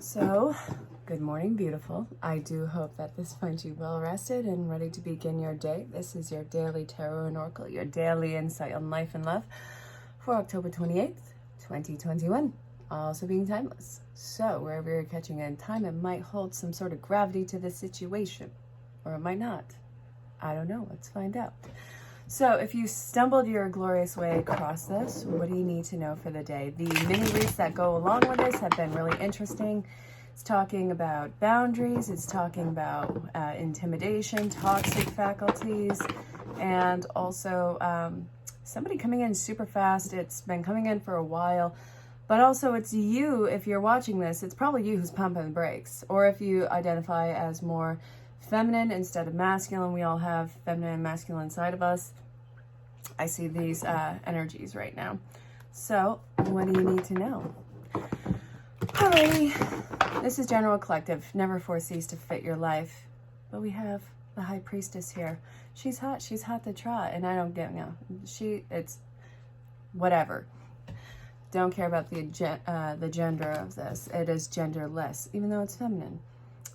So, good morning, beautiful. I do hope that this finds you well rested and ready to begin your day. This is your daily tarot and oracle, your daily insight on life and love for October 28th, 2021. Also being timeless. So, wherever you're catching it in time, it might hold some sort of gravity to the situation, or it might not. I don't know. Let's find out. So, if you stumbled your glorious way across this, what do you need to know for the day? The mini reads that go along with this have been really interesting. It's talking about boundaries, it's talking about intimidation, toxic faculties, and also somebody coming in super fast. It's been coming in for a while, but also it's you, if you're watching this, it's probably you who's pumping the brakes. Or if you identify as more feminine instead of masculine, we all have feminine and masculine side of us. I see these energies right now. So what do you need to know? Alrighty, this is general collective. Never foresees to fit your life. But we have the high priestess here. She's hot to trot, and I don't get, it's whatever. Don't care about the gender of this. It is genderless, even though it's feminine.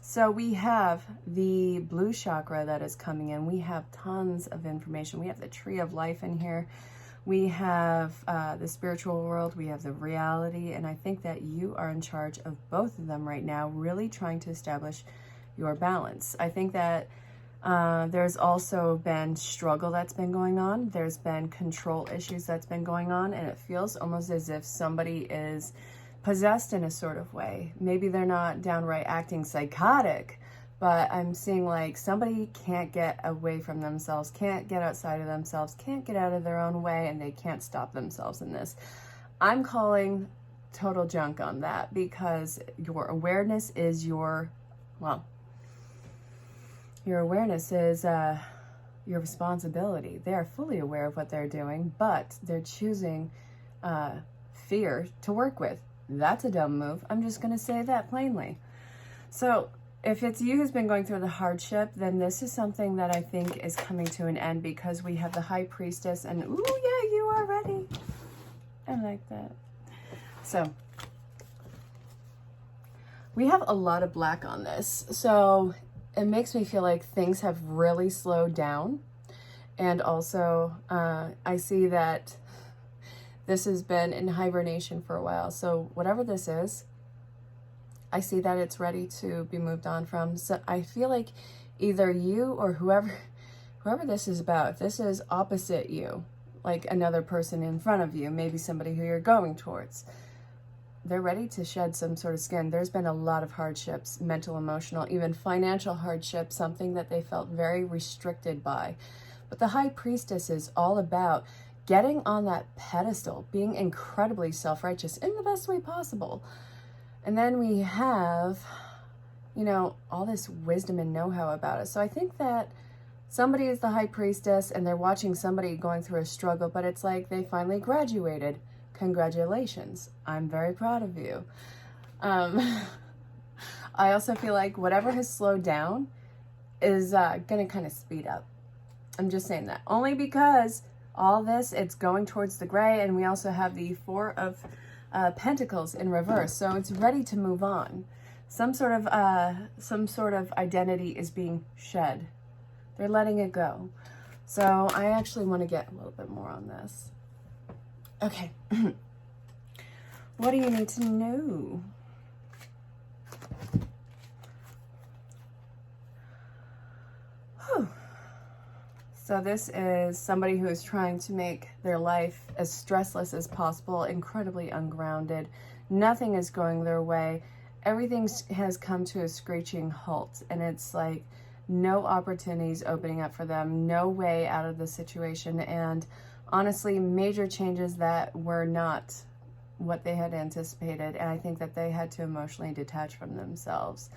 So we have the blue chakra that is coming in. We have tons of information. We have the tree of life in here. We have the spiritual world. We have the reality. And I think that you are in charge of both of them right now, really trying to establish your balance. I think that there's also been struggle that's been going on. There's been control issues that's been going on. And it feels almost as if somebody is possessed in a sort of way. Maybe they're not downright acting psychotic, but I'm seeing like somebody can't get away from themselves, can't get outside of themselves, can't get out of their own way, and they can't stop themselves in this. I'm calling total junk on that, because your awareness is your awareness is your responsibility. They are fully aware of what they're doing, but they're choosing fear to work with. That's a dumb move. I'm just going to say that plainly. So if it's you who's been going through the hardship, then this is something that I think is coming to an end, because we have the high priestess and, ooh, yeah, you are ready. I like that. So we have a lot of black on this. So it makes me feel like things have really slowed down. And also I see that this has been in hibernation for a while. So whatever this is, I see that it's ready to be moved on from. So I feel like either you or whoever this is about, if this is opposite you, like another person in front of you, maybe somebody who you're going towards, they're ready to shed some sort of skin. There's been a lot of hardships, mental, emotional, even financial hardship, something that they felt very restricted by. But the high priestess is all about getting on that pedestal, being incredibly self-righteous in the best way possible. And then we have, all this wisdom and know-how about it. So I think that somebody is the high priestess and they're watching somebody going through a struggle, but it's like they finally graduated. Congratulations. I'm very proud of you. I also feel like whatever has slowed down is going to kind of speed up. I'm just saying that. Only because all this, it's going towards the gray, and we also have the Four of Pentacles in reverse, so it's ready to move on. Some sort of identity is being shed. They're letting it go. So I actually want to get a little bit more on this. Okay. What do you need to know? Whew. So this is somebody who is trying to make their life as stressless as possible, incredibly ungrounded. Nothing is going their way. Everything has come to a screeching halt, and it's like no opportunities opening up for them, no way out of the situation, and honestly, major changes that were not what they had anticipated, and I think that they had to emotionally detach from themselves.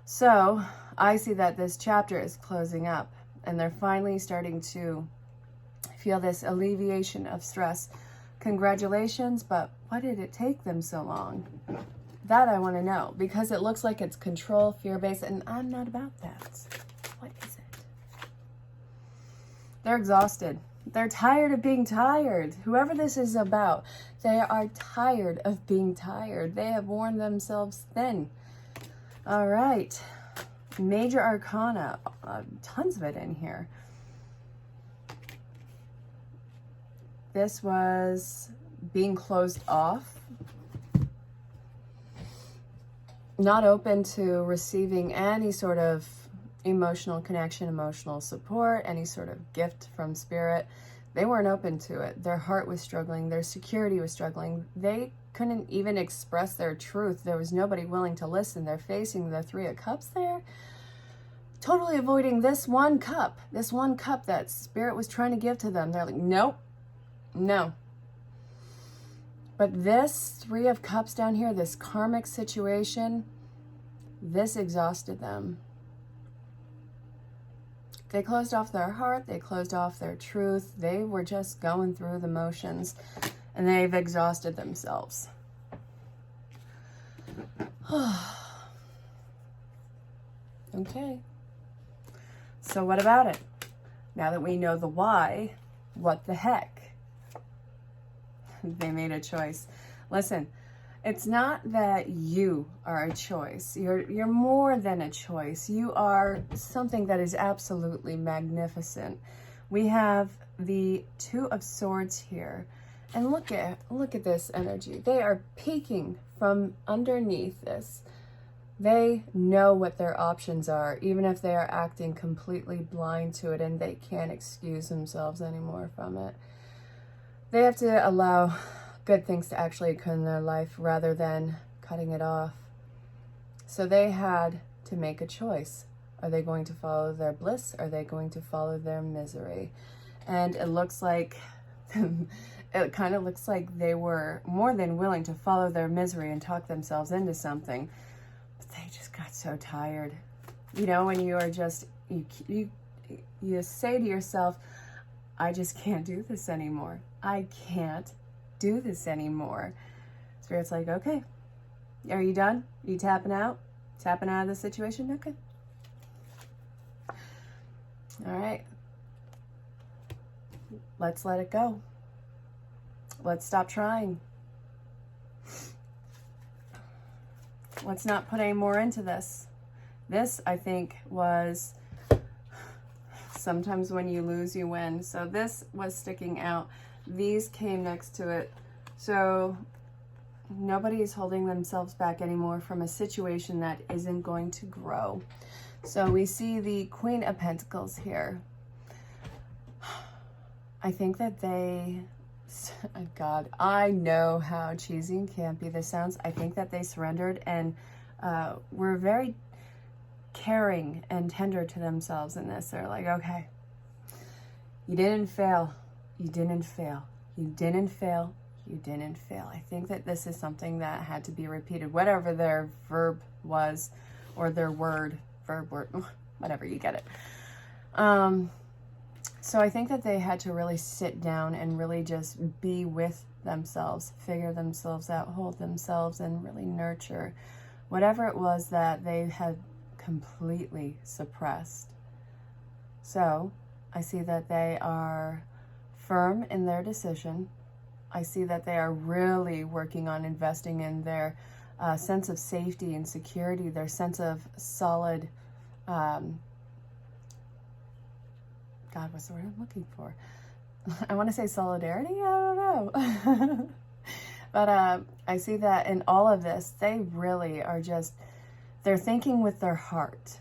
So I see that this chapter is closing up, and they're finally starting to feel this alleviation of stress. Congratulations, but why did it take them so long? That I want to know, because it looks like it's control, fear-based, and I'm not about that. What is it? They're exhausted. They're tired of being tired. Whoever this is about, they are tired of being tired. They have worn themselves thin. All right. Major Arcana. Tons of it in here. This was being closed off. Not open to receiving any sort of emotional connection, emotional support, any sort of gift from spirit. They weren't open to it. Their heart was struggling. Their security was struggling. They couldn't even express their truth. There was nobody willing to listen. They're facing the Three of Cups there. Totally avoiding this one cup that spirit was trying to give to them. They're like, nope, no. But this Three of Cups down here, this karmic situation, this exhausted them. They closed off their heart. They closed off their truth. They were just going through the motions, and they've exhausted themselves. Okay. So what about it? Now that we know the why, what the heck? They made a choice. Listen, it's not that you are a choice. You're more than a choice. You are something that is absolutely magnificent. We have the Two of Swords here. And look at this energy. They are peeking from underneath this. They know what their options are, even if they are acting completely blind to it and they can't excuse themselves anymore from it. They have to allow good things to actually occur in their life rather than cutting it off. So they had to make a choice. Are they going to follow their bliss? Are they going to follow their misery? And it looks like, it kind of looks like they were more than willing to follow their misery and talk themselves into something. But they just got so tired. You know, when you are just, you say to yourself, I just can't do this anymore. I can't do this anymore. Spirit's like, okay, are you done? Are you tapping out? Tapping out of the situation? Okay. All right. Let's let it go. Let's stop trying. Let's not put any more into this. This, I think, was sometimes when you lose, you win. So this was sticking out. These came next to it. So nobody is holding themselves back anymore from a situation that isn't going to grow. So we see the Queen of Pentacles here. I think that they, God, I know how cheesy and campy this sounds. I think that they surrendered and were very caring and tender to themselves in this. They're like, okay, you didn't fail. You didn't fail. You didn't fail. You didn't fail. I think that this is something that had to be repeated, whatever their verb was, or their word, whatever, you get it. So I think that they had to really sit down and really just be with themselves, figure themselves out, hold themselves, and really nurture whatever it was that they had completely suppressed. So I see that they are firm in their decision. I see that they are really working on investing in their sense of safety and security, their sense of solid, God, what's the word I'm looking for? I want to say solidarity? I don't know. But I see that in all of this, they really are just, they're thinking with their heart.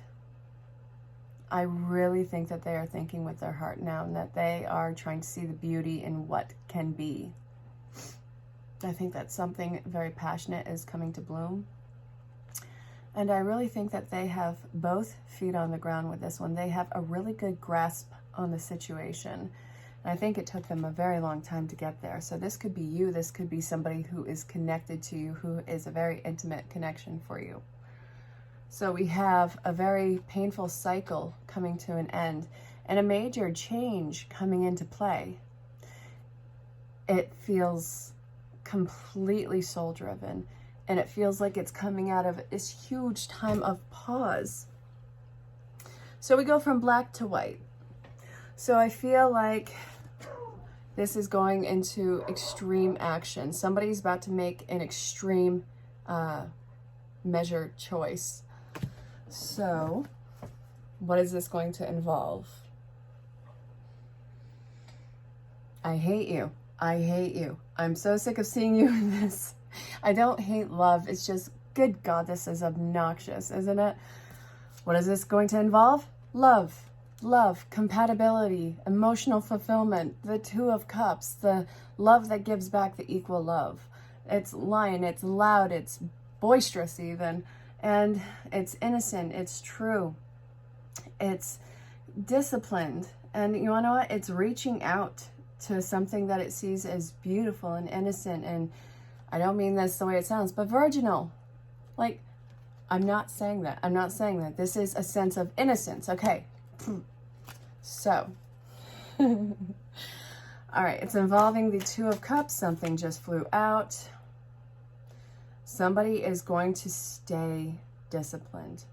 I really think that they are thinking with their heart now, and that they are trying to see the beauty in what can be. I think that something very passionate is coming to bloom. And I really think that they have both feet on the ground with this one. They have a really good grasp on the situation. And I think it took them a very long time to get there. So this could be you. This could be somebody who is connected to you, who is a very intimate connection for you. So we have a very painful cycle coming to an end and a major change coming into play. It feels completely soul-driven, and it feels like it's coming out of this huge time of pause. So we go from black to white. So I feel like This is going into extreme action. Somebody's about to make an extreme measured choice. So, what is this going to involve? I hate you. I hate you. I'm so sick of seeing you in this. I don't hate love. It's just, good God, this is obnoxious, isn't it? What is this going to involve? Love. Love, compatibility, emotional fulfillment, the Two of Cups, the love that gives back the equal love. It's lion, it's loud, it's boisterous even, and it's innocent, it's true, it's disciplined, and you wanna know what? It's reaching out to something that it sees as beautiful and innocent, and I don't mean this the way it sounds, but virginal. Like, I'm not saying that. I'm not saying that. This is a sense of innocence, okay? So, all right, it's involving the Two of Cups. Something just flew out. Somebody is going to stay disciplined.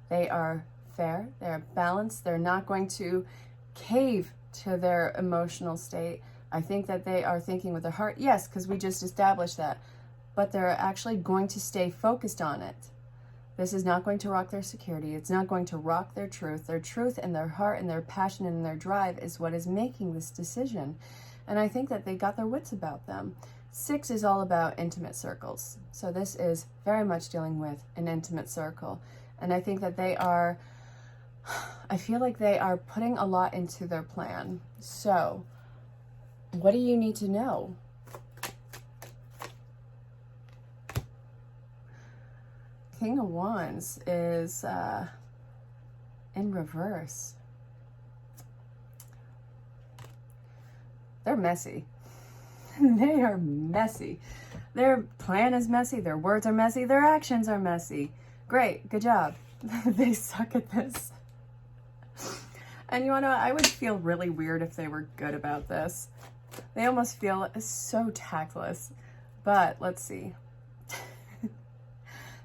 They are fair, they're balanced, they're not going to cave to their emotional state. I think that they are thinking with their heart, yes, because we just established that, but they're actually going to stay focused on it. This is not going to rock their security. It's not going to rock their truth. Their truth and their heart and their passion and their drive is what is making this decision. And I think that they got their wits about them. 6 is all about intimate circles. So this is very much dealing with an intimate circle. And I think that they are, I feel like they are putting a lot into their plan. So what do you need to know? King of Wands is in reverse. They're messy. They are messy. Their plan is messy. Their words are messy. Their actions are messy. Great. Good job. They suck at this. And you want to know, I would feel really weird if they were good about this. They almost feel so tactless. But let's see.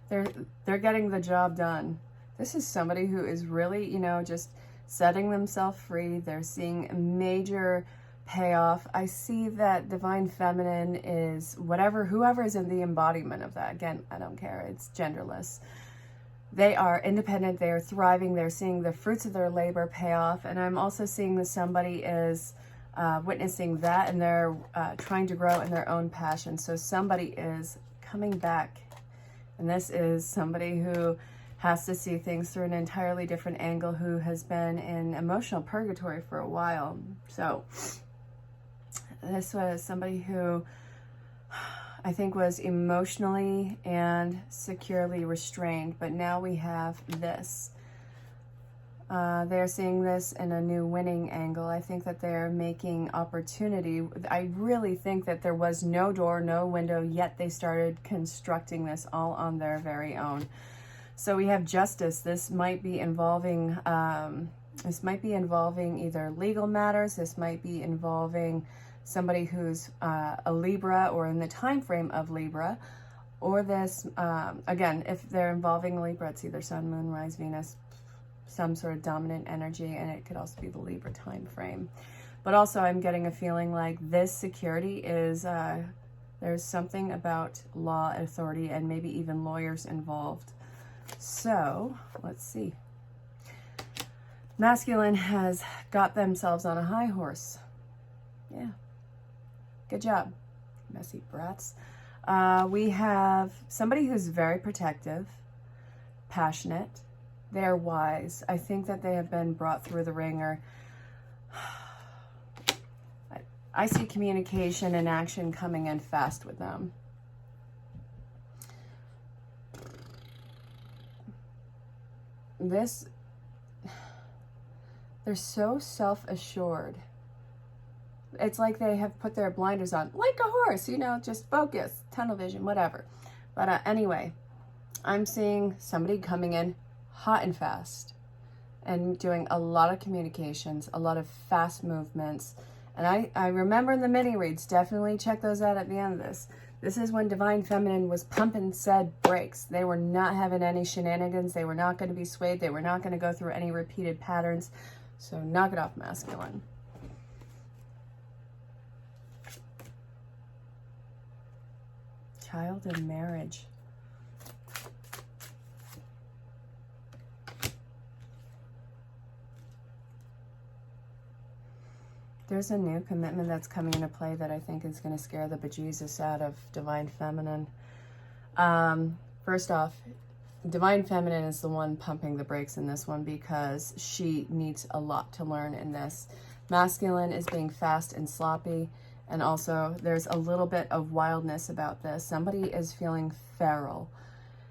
They're getting the job done. This is somebody who is really, you know, just setting themselves free. They're seeing a major payoff. I see that Divine Feminine is whoever is in the embodiment of that. Again, I don't care. It's genderless. They are independent. They are thriving. They're seeing the fruits of their labor pay off. And I'm also seeing that somebody is witnessing that, and they're trying to grow in their own passion. So somebody is coming back. And this is somebody who has to see things through an entirely different angle, who has been in emotional purgatory for a while. So this was somebody who I think was emotionally and securely restrained, but now we have this. They're seeing this in a new winning angle. I think that they're making opportunity. I really think that there was no door, no window, yet they started constructing this all on their very own. So we have justice. This might be involving either legal matters. This might be involving somebody who's a Libra or in the time frame of Libra, or this, again, if they're involving Libra, it's either Sun, Moon, Rise, Venus, some sort of dominant energy, and it could also be the Libra time frame. But also I'm getting a feeling like this security is, there's something about law, authority, and maybe even lawyers involved. So let's see. Masculine has got themselves on a high horse. Yeah. Good job, messy brats. We have somebody who's very protective, passionate. They're wise. I think that they have been brought through the ringer. I see communication and action coming in fast with them. They're so self-assured. It's like they have put their blinders on, like a horse, you know, just focus, tunnel vision, whatever. But anyway, I'm seeing somebody coming in hot and fast and doing a lot of communications, a lot of fast movements. And I remember in the mini reads, definitely check those out at the end of this. This is when Divine Feminine was pumping said brakes. They were not having any shenanigans. They were not going to be swayed. They were not going to go through any repeated patterns. So knock it off, Masculine. Child and marriage. There's a new commitment that's coming into play that I think is going to scare the bejesus out of Divine Feminine. First off, Divine Feminine is the one pumping the brakes in this one because she needs a lot to learn in this. Masculine is being fast and sloppy, and also there's a little bit of wildness about this. Somebody is feeling feral,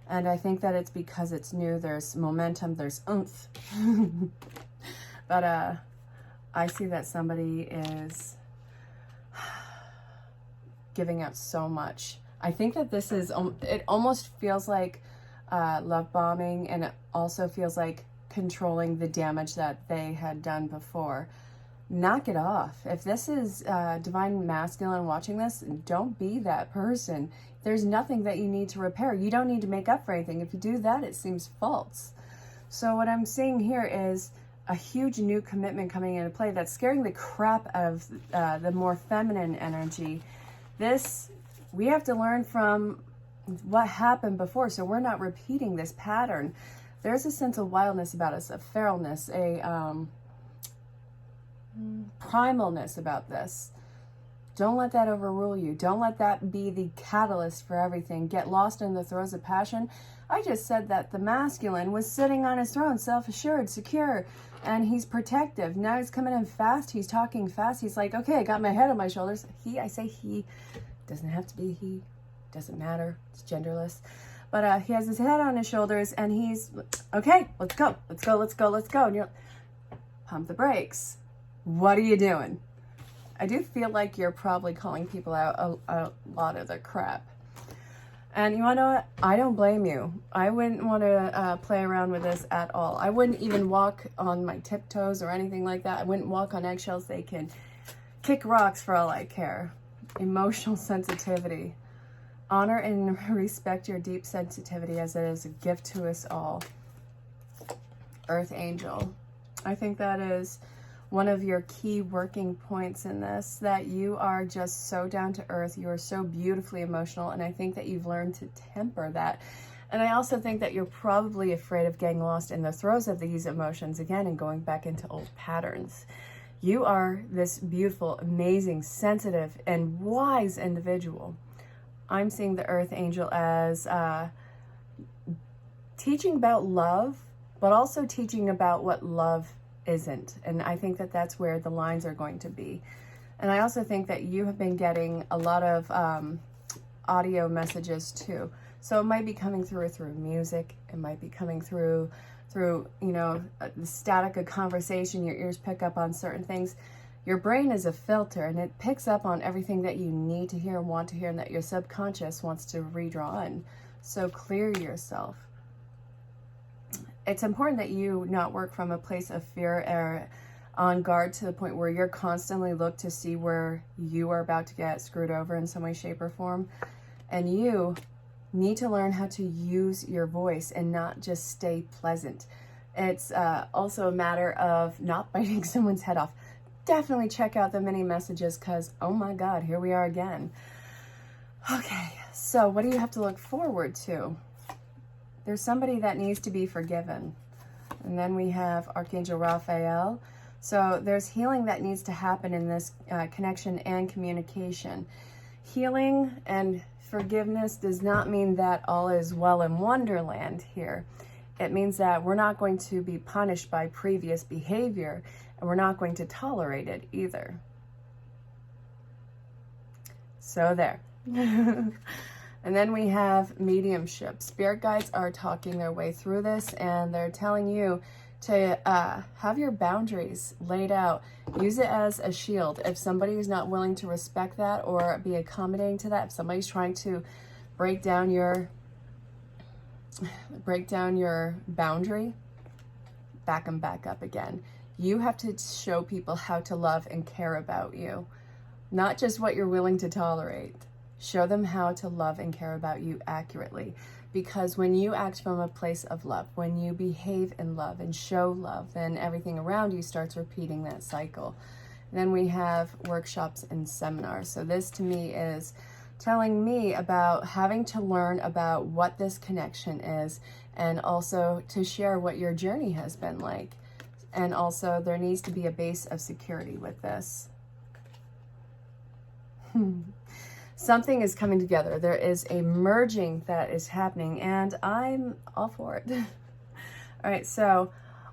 and I think that it's because it's new. There's momentum, there's oomph. But I see that somebody is giving out so much. I think that this is, it almost feels like love bombing, and it also feels like controlling the damage that they had done before. Knock it off. If this is Divine Masculine watching this, don't be that person. There's nothing that you need to repair. You don't need to make up for anything. If you do that, it seems false. So what I'm seeing here is a huge new commitment coming into play that's scaring the crap out of the more feminine energy. This, we have to learn from what happened before, so we're not repeating this pattern. There's a sense of wildness about us, a feralness, a primalness about this. Don't let that overrule you. Don't let that be the catalyst for everything. Get lost in the throes of passion. I just said that the masculine was sitting on his throne, self-assured, secure, and he's protective. Now he's coming in fast. He's talking fast. He's like, okay, I got my head on my shoulders. I say he. Doesn't have to be he. Doesn't matter. It's genderless. But he has his head on his shoulders, and he's, okay, let's go. Let's go, let's go, let's go. And you're like, pump the brakes. What are you doing? I do feel like you're probably calling people out a lot of the crap. And you want to know what? I don't blame you. I wouldn't want to play around with this at all. I wouldn't even walk on my tiptoes or anything like that. I wouldn't walk on eggshells. They can kick rocks for all I care. Emotional sensitivity. Honor and respect your deep sensitivity as it is a gift to us all. Earth Angel. I think that is one of your key working points in this, that you are just so down to earth. You are so beautifully emotional, and I think that you've learned to temper that. And I also think that you're probably afraid of getting lost in the throes of these emotions again and going back into old patterns. You are this beautiful, amazing, sensitive, and wise individual. I'm seeing the Earth Angel as teaching about love, but also teaching about what love isn't. And I think that that's where the lines are going to be. And I also think that you have been getting a lot of audio messages too. So it might be coming through music. It might be coming through, you know, the static of conversation. Your ears pick up on certain things. Your brain is a filter, and it picks up on everything that you need to hear and want to hear, and that your subconscious wants to redraw in. So clear yourself. It's important that you not work from a place of fear or on guard to the point where you're constantly look to see where you are about to get screwed over in some way, shape, or form. And you need to learn how to use your voice and not just stay pleasant. It's also a matter of not biting someone's head off. Definitely check out the mini messages because, oh my God, here we are again. Okay, so what do you have to look forward to? There's somebody that needs to be forgiven. And then we have Archangel Raphael. So there's healing that needs to happen in this connection and communication. Healing and forgiveness does not mean that all is well in Wonderland here. It means that we're not going to be punished by previous behavior, and we're not going to tolerate it either. So there. And then we have mediumship. Spirit guides are talking their way through this, and they're telling you to have your boundaries laid out. Use it as a shield. If somebody is not willing to respect that or be accommodating to that, if somebody's trying to break down your boundary, back them back up again. You have to show people how to love and care about you, not just what you're willing to tolerate. Show them how to love and care about you accurately. Because when you act from a place of love, when you behave in love and show love, then everything around you starts repeating that cycle. And then we have workshops and seminars. So this to me is telling me about having to learn about what this connection is, and also to share what your journey has been like. And also there needs to be a base of security with this. Something is coming together. There is a merging that is happening, and I'm all for it. All right, so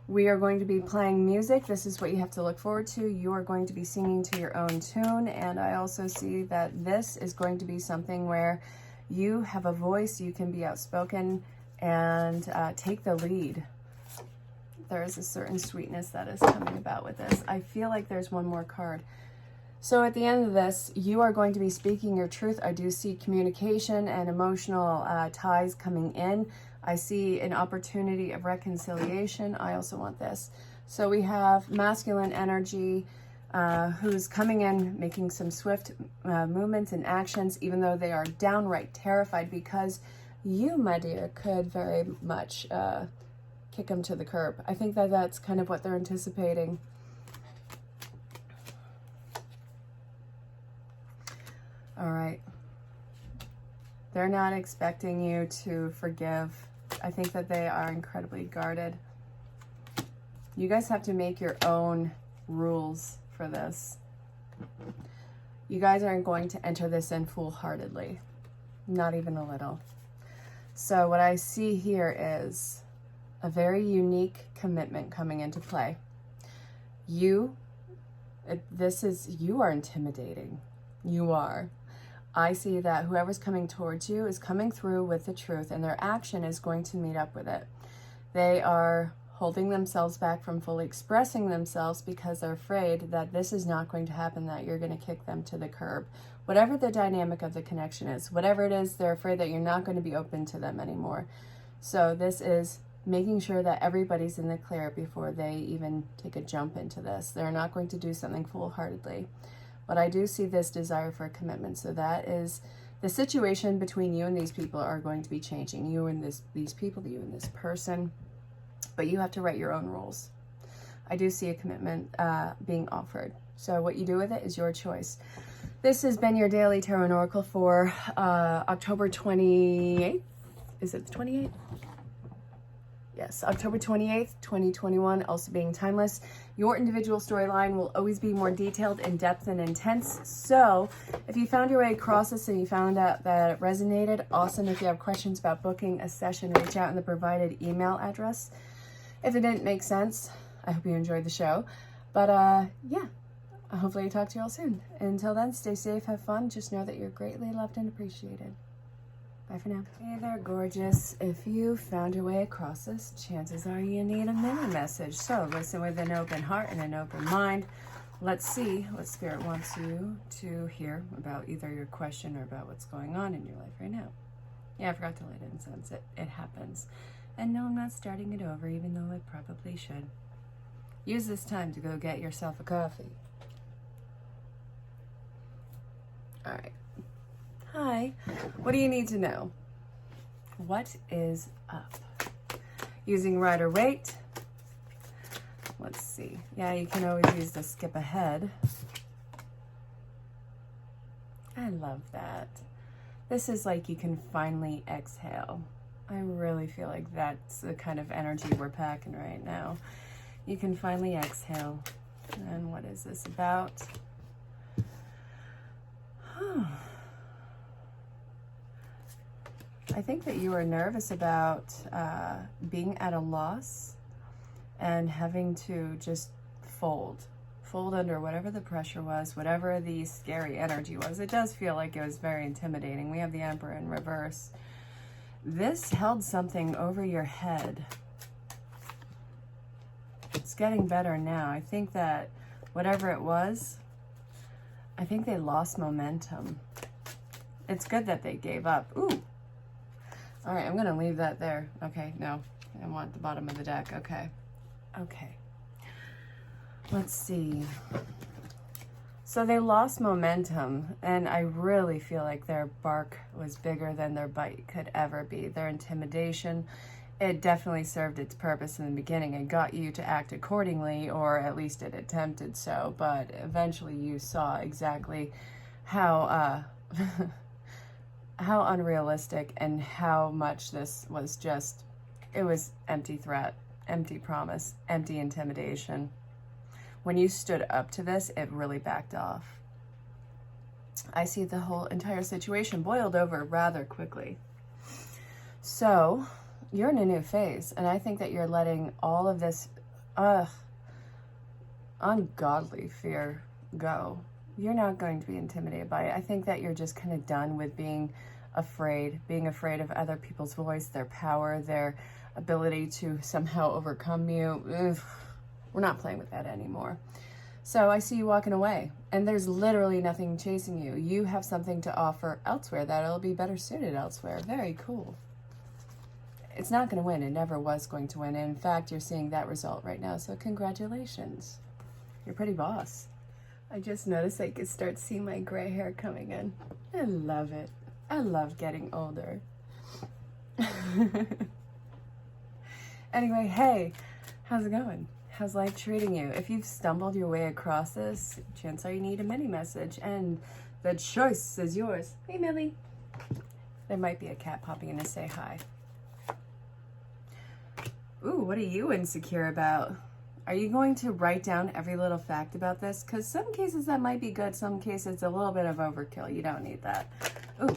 we are going to be playing music. This is what you have to look forward to. You are going to be singing to your own tune, and I also see that this is going to be something where you have a voice, you can be outspoken, and take the lead. There is a certain sweetness that is coming about with this. I feel like there's one more card. So at the end of this, you are going to be speaking your truth. I do see communication and emotional ties coming in. I see an opportunity of reconciliation. I also want this. So we have masculine energy who's coming in, making some swift movements and actions, even though they are downright terrified, because you, my dear, could very much kick them to the curb. I think that that's kind of what they're anticipating. All right. They're not expecting you to forgive. I think that they are incredibly guarded. You guys have to make your own rules for this. You guys aren't going to enter this in foolhardily. Not even a little. So what I see here is a very unique commitment coming into play. You are intimidating. You are. I see that whoever's coming towards you is coming through with the truth, and their action is going to meet up with it. They are holding themselves back from fully expressing themselves because they're afraid that this is not going to happen, that you're going to kick them to the curb. Whatever the dynamic of the connection is, whatever it is, they're afraid that you're not going to be open to them anymore. So this is making sure that everybody's in the clear before they even take a jump into this. They're not going to do something foolhardily. But I do see this desire for a commitment. So that is the situation between you and these people are going to be changing. You and these people, you and this person. But you have to write your own rules. I do see a commitment being offered. So what you do with it is your choice. This has been your Daily Tarot and Oracle for October 28th. Is it the 28th? Yes, October 28th, 2021, also being timeless. Your individual storyline will always be more detailed, in-depth, and intense. So if you found your way across this and you found out that it resonated, awesome. If you have questions about booking a session, reach out in the provided email address. If it didn't make sense, I hope you enjoyed the show. But yeah, hopefully I talk to you all soon. Until then, stay safe, have fun. Just know that you're greatly loved and appreciated. Bye for now. Hey there, gorgeous. If you found your way across this, chances are you need a mini message. So listen with an open heart and an open mind. Let's see what Spirit wants you to hear about either your question or about what's going on in your life right now. Yeah, I forgot to light incense. It happens. And no, I'm not starting it over, even though I probably should. Use this time to go get yourself a coffee. All right. Hi, what do you need to know? What is up? Using Rider Waite. Let's see. Yeah, you can always use the skip ahead. I love that. This is like you can finally exhale. I really feel like that's the kind of energy we're packing right now. You can finally exhale. And what is this about? I think that you are nervous about being at a loss and having to just fold under whatever the pressure was, whatever the scary energy was. It does feel like it was very intimidating. We have the Emperor in reverse. This held something over your head. It's getting better now. I think that whatever it was, I think they lost momentum. It's good that they gave up. Ooh. All right, I'm going to leave that there. Okay, no. I want the bottom of the deck. Okay. Okay. Let's see. So they lost momentum, and I really feel like their bark was bigger than their bite could ever be. Their intimidation, it definitely served its purpose in the beginning. It got you to act accordingly, or at least it attempted so, but eventually you saw exactly how how unrealistic and how much this was just, it was empty threat, empty promise, empty intimidation. When you stood up to this, it really backed off. I see the whole entire situation boiled over rather quickly. So you're in a new phase, and I think that you're letting all of this ungodly fear go. You're not going to be intimidated by it. I think that you're just kind of done with being afraid of other people's voice, their power, their ability to somehow overcome you. Ugh, we're not playing with that anymore. So I see you walking away, and there's literally nothing chasing you. You have something to offer elsewhere that'll be better suited elsewhere. Very cool. It's not going to win. It never was going to win. And in fact, you're seeing that result right now. So congratulations. You're pretty boss. I just noticed I could start seeing my gray hair coming in. I love it. I love getting older. Anyway, hey, how's it going? How's life treating you? If you've stumbled your way across this, chances are you need a mini message, and the choice is yours. Hey, Millie. There might be a cat popping in to say hi. Ooh, what are you insecure about? Are you going to write down every little fact about this? Because some cases that might be good, some cases a little bit of overkill. You don't need that. Ooh.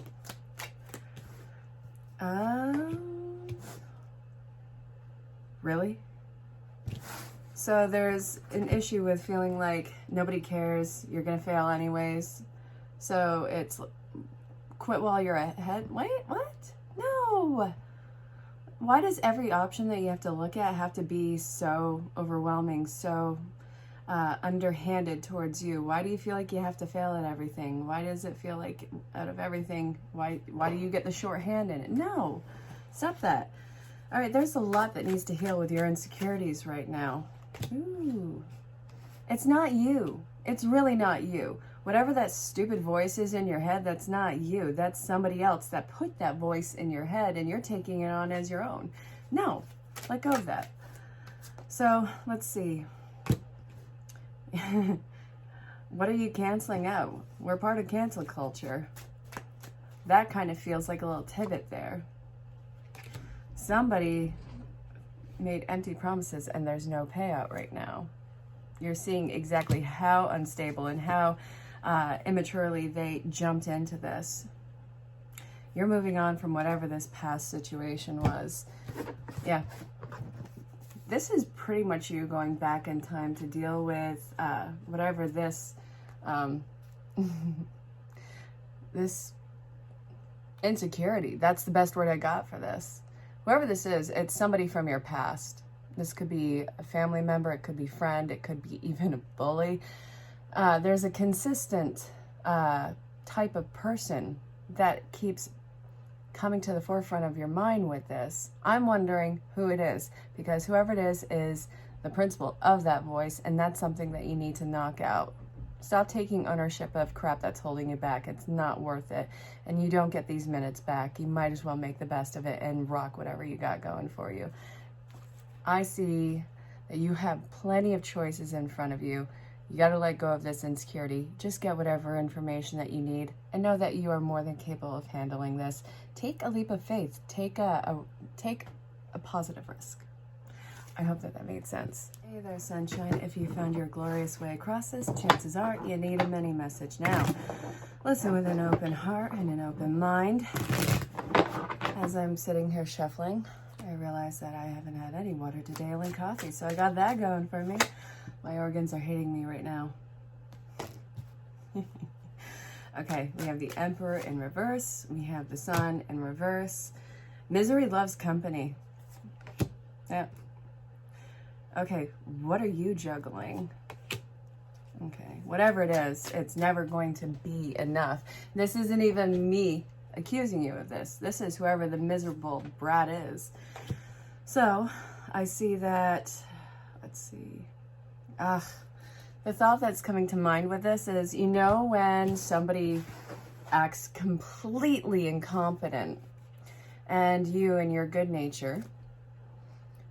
Really? So there's an issue with feeling like nobody cares, you're gonna fail anyways. So it's quit while you're ahead. Wait, what? No. Why does every option that you have to look at have to be so overwhelming, so underhanded towards you? Why do you feel like you have to fail at everything? Why does it feel like out of everything, why do you get the short hand in it? No, stop that. All right, there's a lot that needs to heal with your insecurities right now. Ooh, it's not you. It's really not you. Whatever that stupid voice is in your head, that's not you. That's somebody else that put that voice in your head, and you're taking it on as your own. No, let go of that. So let's see. What are you canceling out? We're part of cancel culture. That kind of feels like a little tidbit there. Somebody made empty promises and there's no payout right now. You're seeing exactly how unstable and how immaturely they jumped into this. You're moving on from whatever this past situation was. Yeah. This is pretty much you going back in time to deal with whatever this this insecurity. That's the best word I got for this. Whoever this is, it's somebody from your past. This could be a family member, it could be a friend, it could be even a bully. There's a consistent type of person that keeps coming to the forefront of your mind with this. I'm wondering who it is, because whoever it is the principal of that voice, and that's something that you need to knock out. Stop taking ownership of crap that's holding you back. It's not worth it. And you don't get these minutes back. You might as well make the best of it and rock whatever you got going for you. I see that you have plenty of choices in front of you. You got to let go of this insecurity. Just get whatever information that you need and know that you are more than capable of handling this. Take a leap of faith. Take a positive risk. I hope that made sense. Hey there, sunshine. If you found your glorious way across this, chances are you need a mini message now. Listen with an open heart and an open mind. As I'm sitting here shuffling, I realize that I haven't had any water today, only coffee, so I got that going for me. My organs are hating me right now. Okay, we have the Emperor in reverse. We have the Sun in reverse. Misery loves company. Yep. Okay, what are you juggling? Okay, whatever it is, it's never going to be enough. This isn't even me accusing you of this. This is whoever the miserable brat is. So, I see that, let's see. The thought that's coming to mind with this is, you know, when somebody acts completely incompetent and you in your good nature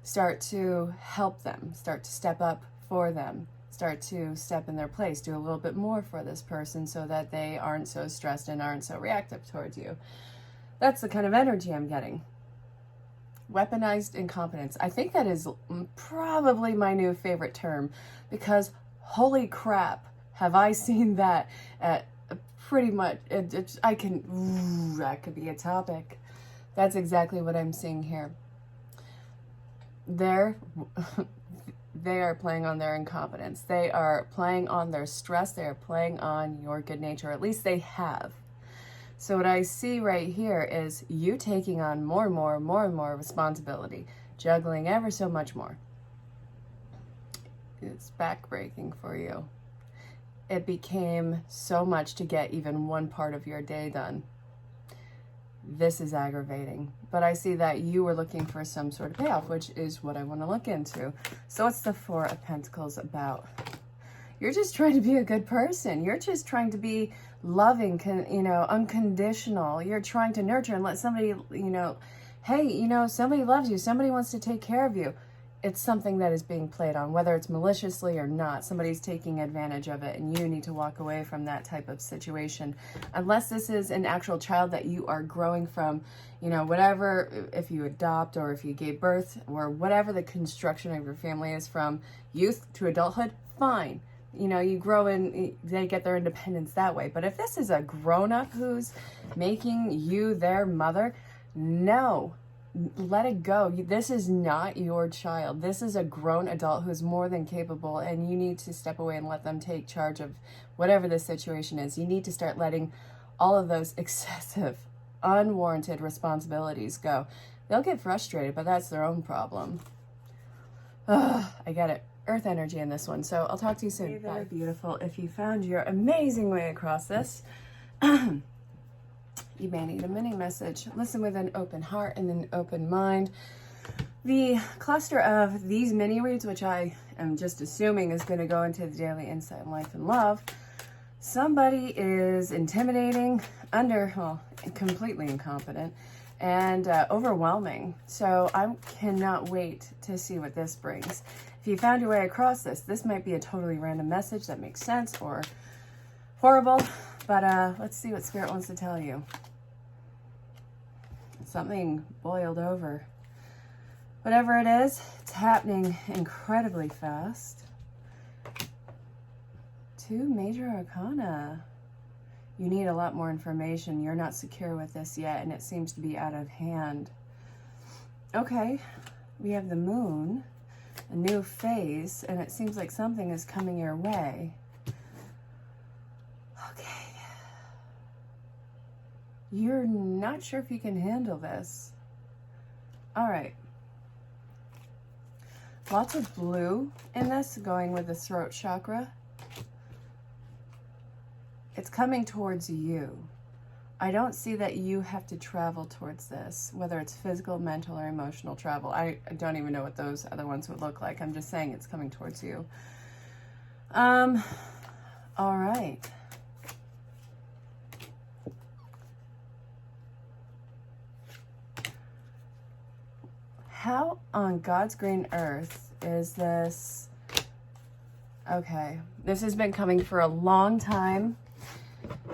start to help them, start to step up for them, start to step in their place, do a little bit more for this person so that they aren't so stressed and aren't so reactive towards you. That's the kind of energy I'm getting. Weaponized incompetence. I think that is probably my new favorite term, because holy crap, have I seen that at pretty much, that could be a topic. That's exactly what I'm seeing here. They are playing on their incompetence. They are playing on their stress. They are playing on your good nature. At least they have. So what I see right here is you taking on more and more responsibility, juggling ever so much more. It's backbreaking for you. It became so much to get even one part of your day done. This is aggravating, but I see that you were looking for some sort of payoff, which is what I want to look into. So what's the Four of Pentacles about? You're just trying to be a good person. You're just trying to be loving, unconditional. You're trying to nurture and let somebody, hey, somebody loves you. Somebody wants to take care of you. It's something that is being played on, whether it's maliciously or not. Somebody's taking advantage of it, and you need to walk away from that type of situation. Unless this is an actual child that you are growing from, whatever, if you adopt or if you gave birth or whatever the construction of your family is from youth to adulthood, fine. You grow in, they get their independence that way. But if this is a grown-up who's making you their mother, no. Let it go. This is not your child. This is a grown adult who's more than capable, and you need to step away and let them take charge of whatever the situation is. You need to start letting all of those excessive, unwarranted responsibilities go. They'll get frustrated, but that's their own problem. I get it. Earth energy in this one. So I'll talk to you soon. Hey there, beautiful. If you found your amazing way across this, you may need a mini message. Listen with an open heart and an open mind. The cluster of these mini reads, which I am just assuming is going to go into the daily insight, life, and love. Somebody is intimidating, completely incompetent, and overwhelming. So I cannot wait to see what this brings. If you found your way across this might be a totally random message that makes sense or horrible. But let's see what Spirit wants to tell you. Something boiled over. Whatever it is, it's happening incredibly fast. 2 major arcana. You need a lot more information. You're not secure with this yet, and it seems to be out of hand. Okay, we have the moon, a new phase, and it seems like something is coming your way. Okay. You're not sure if you can handle this. All right. Lots of blue in this, going with the throat chakra. It's coming towards you. I don't see that you have to travel towards this, whether it's physical, mental, or emotional travel. I don't even know what those other ones would look like. I'm just saying it's coming towards you. All right. How on God's green earth is this? Okay, this has been coming for a long time,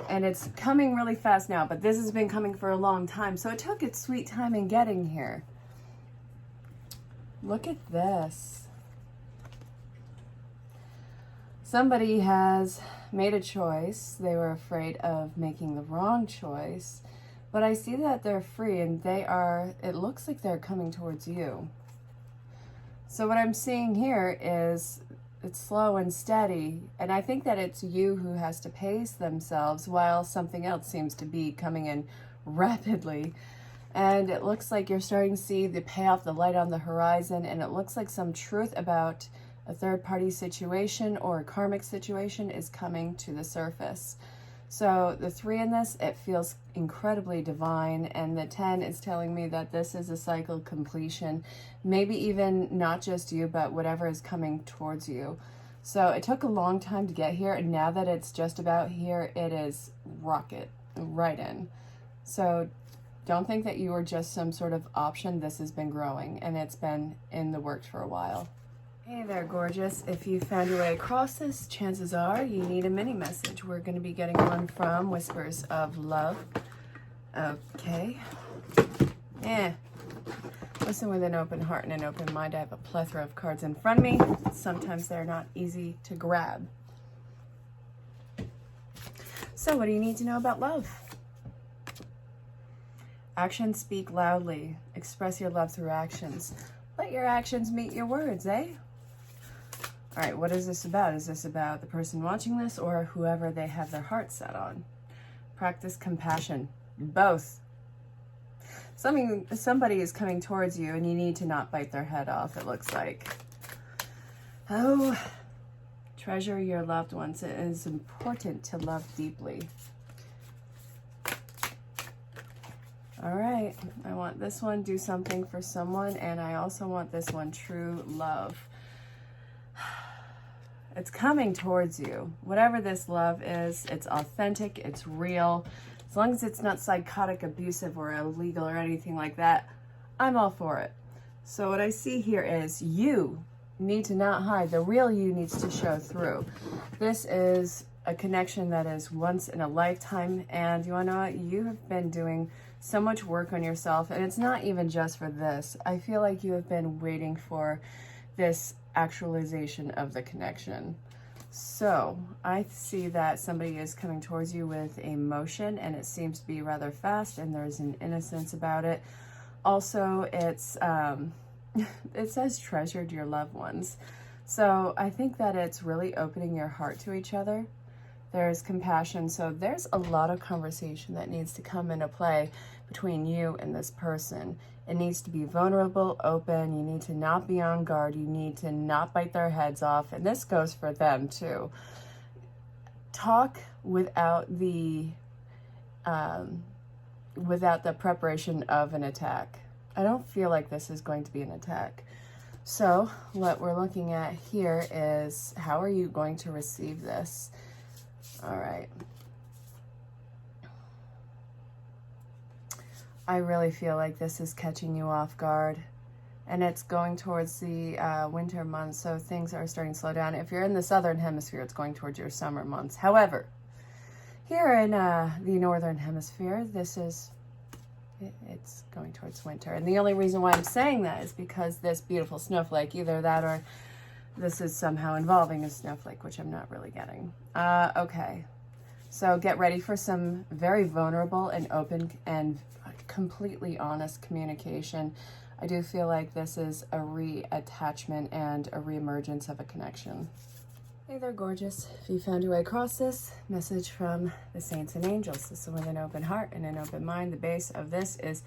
and it's coming really fast now, but this has been coming for a long time, so it took its sweet time in getting here. Look at this. Somebody has made a choice. They were afraid of making the wrong choice. But I see that they're free, and it looks like they're coming towards you. So what I'm seeing here is it's slow and steady, and I think that it's you who has to pace themselves while something else seems to be coming in rapidly. And it looks like you're starting to see the payoff, the light on the horizon, and it looks like some truth about a third-party situation or a karmic situation is coming to the surface. So the 3 in this, it feels incredibly divine, and the 10 is telling me that this is a cycle completion, maybe even not just you, but whatever is coming towards you. So it took a long time to get here, and now that it's just about here, it is rocket right in. So don't think that you were just some sort of option. This has been growing, and it's been in the works for a while. Hey there, gorgeous. If you found your way across this, chances are you need a mini message. We're going to be getting one from Whispers of Love. Okay. Yeah. Listen with an open heart and an open mind. I have a plethora of cards in front of me. Sometimes they're not easy to grab. So what do you need to know about love? Actions speak loudly. Express your love through actions. Let your actions meet your words, eh? All right, what is this about? Is this about the person watching this or whoever they have their heart set on? Practice compassion. Both. Somebody is coming towards you and you need to not bite their head off, it looks like. Oh, treasure your loved ones. It is important to love deeply. All right, I want this one, do something for someone, and I also want this one, true love. It's coming towards you. Whatever this love is, it's authentic, it's real. As long as it's not psychotic, abusive, or illegal or anything like that, I'm all for it. So what I see here is you need to not hide. The real you needs to show through. This is a connection that is once in a lifetime, and you want to know what? You have been doing so much work on yourself, and it's not even just for this. I feel like you have been waiting for this actualization of the connection. So I see that somebody is coming towards you with emotion, and it seems to be rather fast, and there's an innocence about it. Also, it's it says treasured your loved ones. So I think that it's really opening your heart to each other. There's compassion. So there's a lot of conversation that needs to come into play between you and this person. It needs to be vulnerable, open. You need to not be on guard. You need to not bite their heads off. And this goes for them too. Talk without the preparation of an attack. I don't feel like this is going to be an attack. So what we're looking at here is, how are you going to receive this? All right. I really feel like this is catching you off guard, and it's going towards the winter months, so things are starting to slow down. If you're in the southern hemisphere, it's going towards your summer months. However, here in the northern hemisphere, it's going towards winter. And the only reason why I'm saying that is because this beautiful snowflake, either that or this is somehow involving a snowflake, which I'm not really getting. Okay, so get ready for some very vulnerable and open and completely honest communication. I do feel like this is a reattachment and a reemergence of a connection. Hey there, gorgeous. If you found your way across this message from the saints and angels, listen with an open heart and an open mind. The base of this is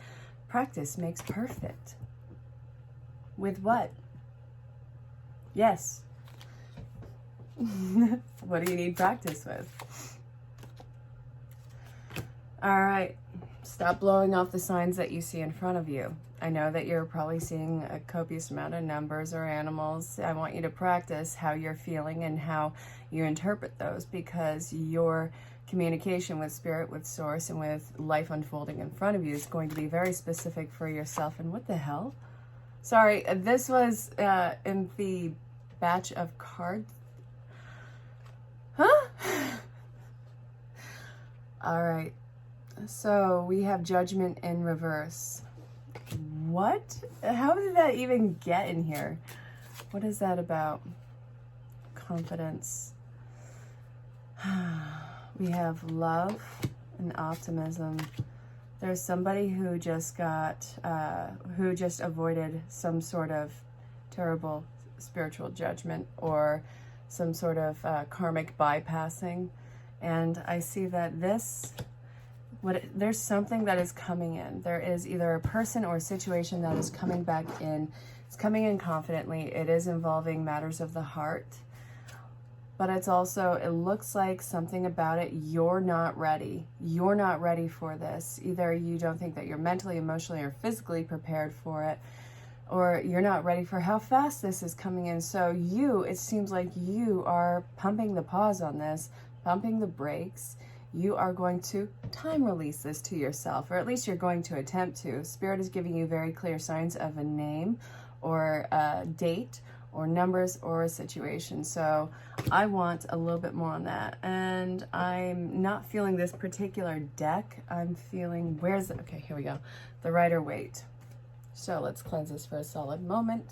practice makes perfect. With what? Yes. What do you need practice with? All right. Stop blowing off the signs that you see in front of you. I know that you're probably seeing a copious amount of numbers or animals. I want you to practice how you're feeling and how you interpret those, because your communication with spirit, with source, and with life unfolding in front of you is going to be very specific for yourself. And what the hell? Sorry, this was in the batch of cards. Huh? All right. So we have judgment in reverse. What? How did that even get in here? What is that about? Confidence. We have love and optimism. There's somebody who just avoided some sort of terrible spiritual judgment or some sort of karmic bypassing. And I see that there's something that is coming in. There is either a person or a situation that is coming back in. It's coming in confidently. It is involving matters of the heart. But it's also, it looks like something about it, you're not ready. You're not ready for this. Either you don't think that you're mentally, emotionally, or physically prepared for it, or you're not ready for how fast this is coming in. So it seems like you are pumping the pause on this, pumping the brakes. You are going to time release this to yourself, or at least you're going to attempt to. Spirit is giving you very clear signs of a name or a date or numbers or a situation. So I want a little bit more on that. And I'm not feeling this particular deck. I'm feeling, where's it? Okay, here we go. The Rider-Waite. So let's cleanse this for a solid moment.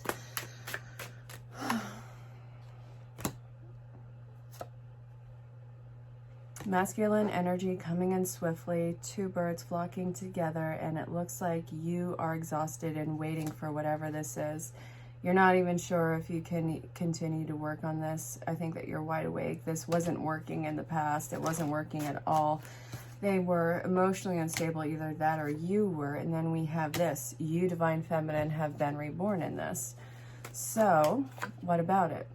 Masculine energy coming in swiftly, two birds flocking together, and it looks like you are exhausted and waiting for whatever this is. You're not even sure if you can continue to work on this. I think that you're wide awake. This wasn't working in the past. It wasn't working at all. They were emotionally unstable, either that or you were. And then we have this. You, Divine Feminine, have been reborn in this. So, what about it?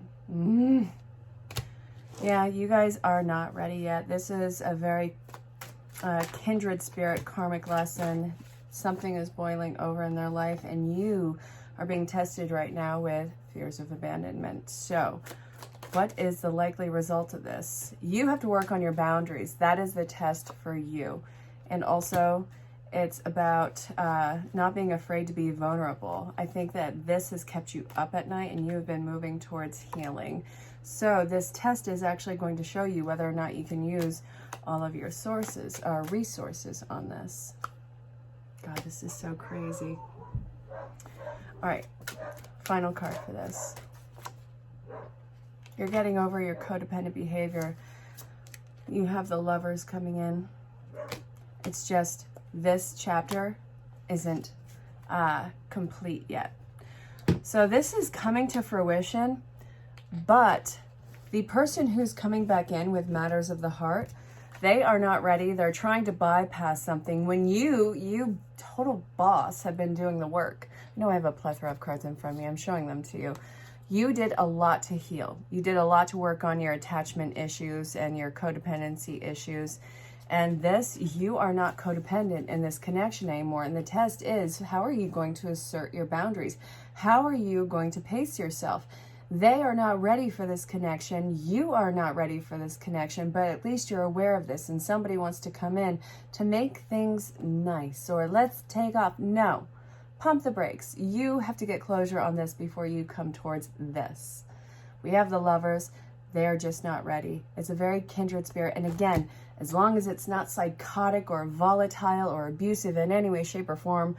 Yeah, you guys are not ready yet. This is a very kindred spirit karmic lesson. Something is boiling over in their life, and you are being tested right now with fears of abandonment. So, what is the likely result of this? You have to work on your boundaries. That is the test for you. And also, it's about not being afraid to be vulnerable. I think that this has kept you up at night, and you have been moving towards healing. So this test is actually going to show you whether or not you can use all of your sources or resources on this. God, this is so crazy. All right, final card for this. You're getting over your codependent behavior. You have the Lovers coming in. It's just this chapter isn't complete yet. So this is coming to fruition. But the person who's coming back in with matters of the heart, they are not ready. They're trying to bypass something when you total boss, have been doing the work. I know I have a plethora of cards in front of me. I'm showing them to you. You did a lot to heal. You did a lot to work on your attachment issues and your codependency issues. And this, you are not codependent in this connection anymore. And the test is, how are you going to assert your boundaries? How are you going to pace yourself? They are not ready for this connection. You are not ready for this connection, but at least you're aware of this, and somebody wants to come in to make things nice, or let's take off. No, pump the brakes. You have to get closure on this before you come towards this. We have the Lovers. They're just not ready. It's a very kindred spirit. And again, as long as it's not psychotic or volatile or abusive in any way, shape, or form,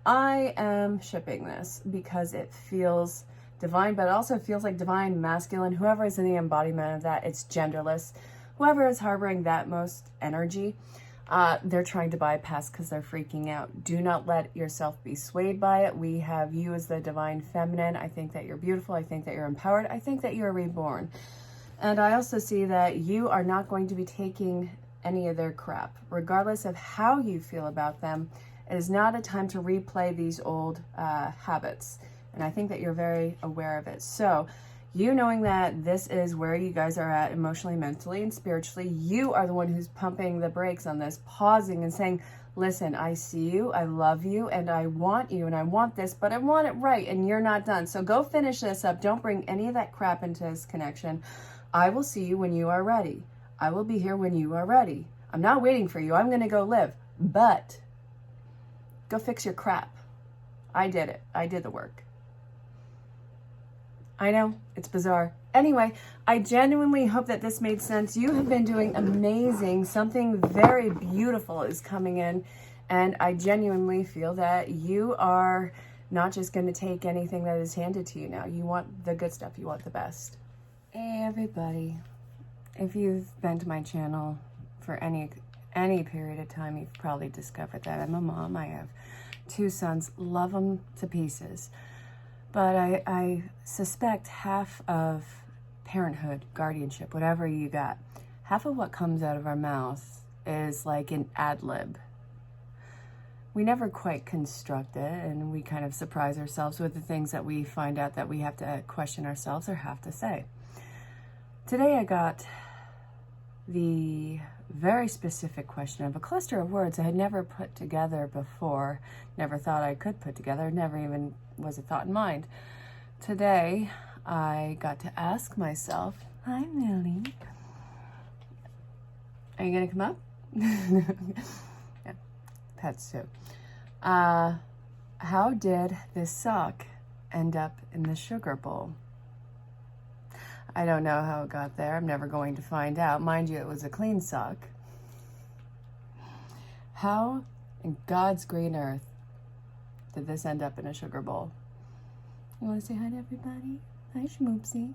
I am shipping this because it feels divine, but it also feels like divine masculine. Whoever is in the embodiment of that, it's genderless. Whoever is harboring that most energy, they're trying to bypass because they're freaking out. Do not let yourself be swayed by it. We have you as the divine feminine. I think that you're beautiful. I think that you're empowered. I think that you're reborn. And I also see that you are not going to be taking any of their crap, regardless of how you feel about them. It is not a time to replay these old habits. And I think that you're very aware of it. So you knowing that this is where you guys are at emotionally, mentally, and spiritually, you are the one who's pumping the brakes on this, pausing and saying, listen, I see you, I love you, and I want you, and I want this, but I want it right, and you're not done. So go finish this up. Don't bring any of that crap into this connection. I will see you when you are ready. I will be here when you are ready. I'm not waiting for you. I'm going to go live. But go fix your crap. I did it. I did the work. I know, it's bizarre. Anyway, I genuinely hope that this made sense. You have been doing amazing. Something very beautiful is coming in. And I genuinely feel that you are not just going to take anything that is handed to you now. You want the good stuff. You want the best. Hey, everybody. If you've been to my channel for any period of time, you've probably discovered that I'm a mom. I have 2 sons. Love them to pieces. But I suspect half of parenthood, guardianship, whatever you got, half of what comes out of our mouth is like an ad lib. We never quite construct it, and we kind of surprise ourselves with the things that we find out that we have to question ourselves or have to say. Today I got the very specific question of a cluster of words I had never put together before, never thought I could put together, never even was a thought in mind. Today, I got to ask myself, hi Millie, are you gonna come up? Yeah, pets too. How did this sock end up in the sugar bowl? I don't know how it got there. I'm never going to find out. Mind you, it was a clean sock. How in God's green earth did this end up in a sugar bowl? You want to say hi to everybody? Hi, Schmoopsy.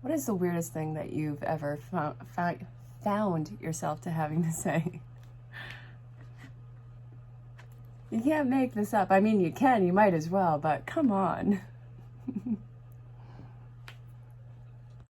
What is the weirdest thing that you've ever found yourself to having to say? You can't make this up. I mean, you can, you might as well, but come on.